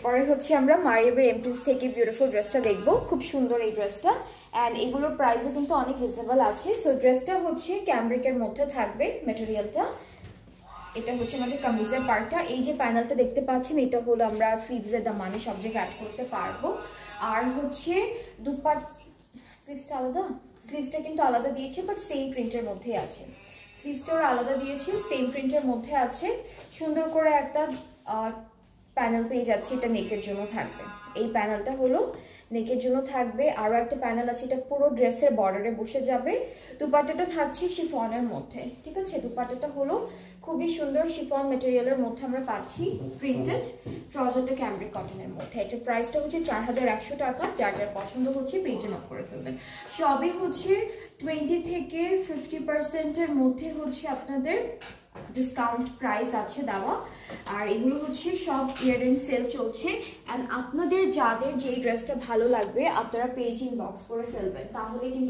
এরপরে হচ্ছে আমরা মারিয়াবের এমপ্রিন্স থেকে বিউটিফুল ড্রেসটা দেখবো। খুব সুন্দর এই ড্রেসটা, অ্যান্ড এগুলোর প্রাইসও কিন্তু অনেক রিজনেবল আছে। সো ড্রেসটা হচ্ছে ক্যামব্রিকের মধ্যে থাকবে মেটেরিয়ালটা। এটা হচ্ছে আমাদের কামিজের পার্টটা। এই যে প্যানেলটা দেখতে পাচ্ছেন, এটা হলো আমরা স্লিভসের দামানে সব জায়গায় অ্যাড করতে পারবো। আর হচ্ছে স্লিভসটা আলাদা, স্লিভসটা কিন্তু আলাদা দিয়েছে, বাট সেম প্রিন্টের মধ্যেই আছে। স্লিভসটা ওরা আলাদা দিয়েছে, সেম প্রিন্টের মধ্যে আছে। সুন্দর করে একটা প্যানেল পেয়ে যাচ্ছে, এটা নেকের জন্য থাকবে। এই প্যানেলটা হলো নেকের জন্য থাকবে। আরও একটা প্যানেল আছে, এটা পুরো ড্রেসের বর্ডারে বসে যাবে। দুপাট্টাটা থাকছে শিফনের মধ্যে, ঠিক আছে। দুপাট্টাটা হলো খুবই সুন্দর শিফন ম্যাটেরিয়ালের মধ্যে আমরা পাচ্ছি, প্রিন্টেড। ট্রাউজারটা ক্যামব্রিক কটনের মধ্যে। এটার প্রাইসটা হচ্ছে 4100 টাকা। যার যার পছন্দ হচ্ছে পেজে নক করে ফেলবেন। সবই হচ্ছে 20 থেকে 50%-এর মধ্যে হচ্ছে আপনাদের ডিসকাউন্ট প্রাইস আছে দেওয়া। আর এগুলো হচ্ছে সব ইয়ার এন্ড সেল চলছে। অ্যান্ড আপনাদের যাদের যেই ড্রেসটা ভালো লাগবে আপনারা পেজ ইনবক্স করে ফেলবেন, তাহলে কিন্তু